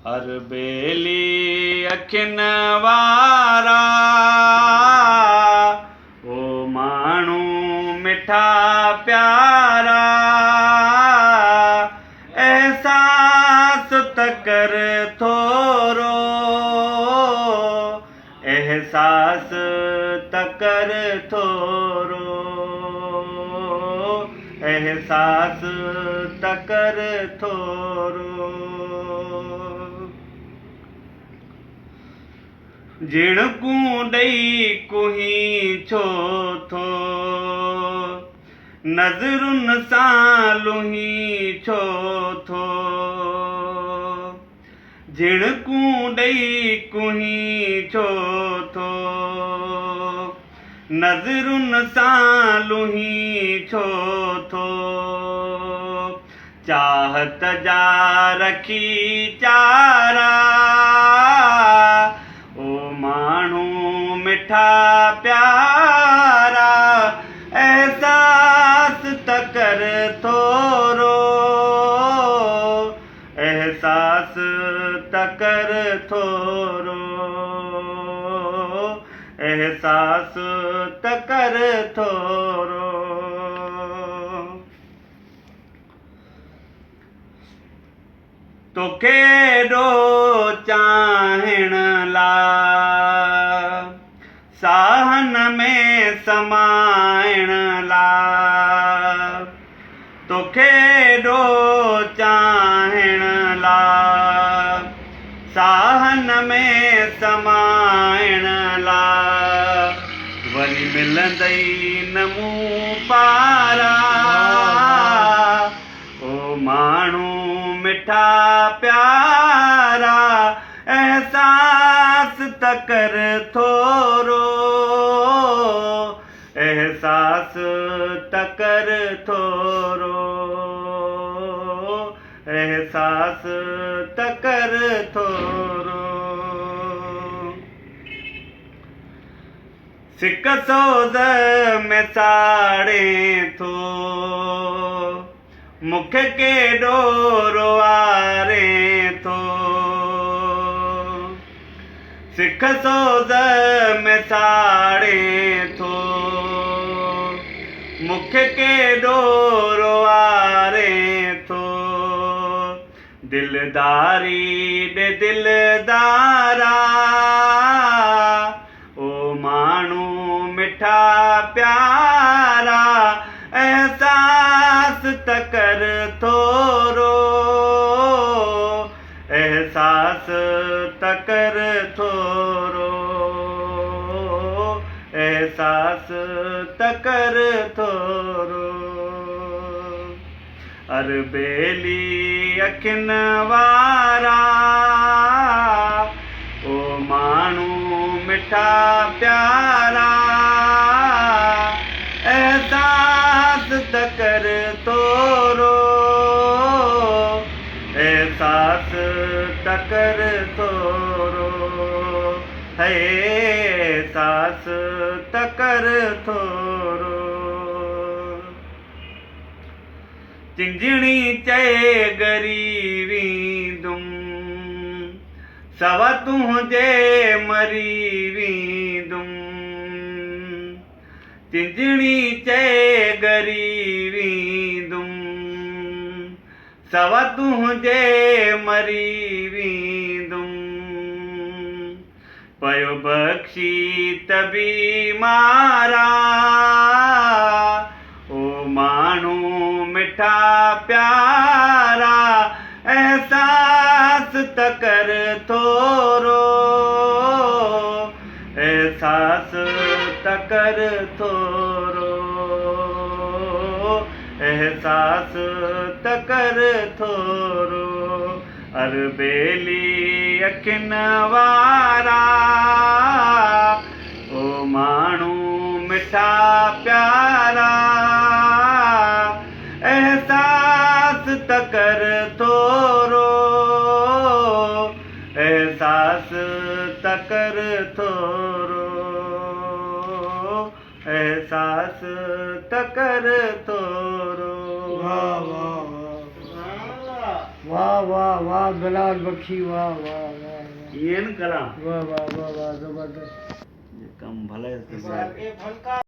अरबेली अखिन वारा ओ माण्हू मिठा प्यारा एहसास त कर थोरो एहसास त कर थोरो एहसास त कर थोरो जिणकूं ॾेई कुहीं छो थो नज़रुनि सां लुहीं छो थो जिणकूं ॾेई कुहीं छो थो नज़रुनि सां लुहीं छो थो चाहत जा रखी चारा मिठा प्यारा एहसास त कर थोरो एहसास त कर थोरो एहसास त कर थोरो तोखे एॾो चाहिण लाइ साहन में समाइण लाइ तोखे एॾो चाहिण लाइ साहन में समाइण लाइ वरी मिलंदई न मूं पारा ओ माण्हू मिठा प्यारा एहसास त कर थोरो एहसास त कर थोरो एहसास त कर थोरो सिक सोज़ में साड़े थो मूंखे केॾो रोआरे थो सिक सोज़ में साड़े थो मूंखे केॾो रोआरे थो दिलदारी ॾे दिलदारा ओ माण्हू मिठा प्यारा एहसास त कर थोरो एहसास त कर थोरो एहसास त कर थोरो अरबेली अखिन वारा ओ माण्हू मिठा प्यारा एहसास त कर थोरो एहसास त कर थोरो एहसास त कर थोरो चिंजणी चए गरी वेंदुमि सवा तुंहिंजे मरी वेंदुमि चिंजणी चए गरी वेंदुमि सवा तुंहिंजे मरी वेंदुमि पयो बख़्शी त बीमारा ओ माण्हू मिठा प्यारा एहसास त कर थोरो एहसास त कर थोरो एहसास त कर थोरो अरबेली अखिन वारा ओ माण्हू मिठा प्यारा एहसास त कर थोरो एहसास त कर थोरो एहसास त कर थोरो। वाह वाह वाह। वाह वाह वाह बिलाल बख्शी वाह वाह वाह वाह ये न कला वाह वाह वाह वाह जबरदस्त कम भले से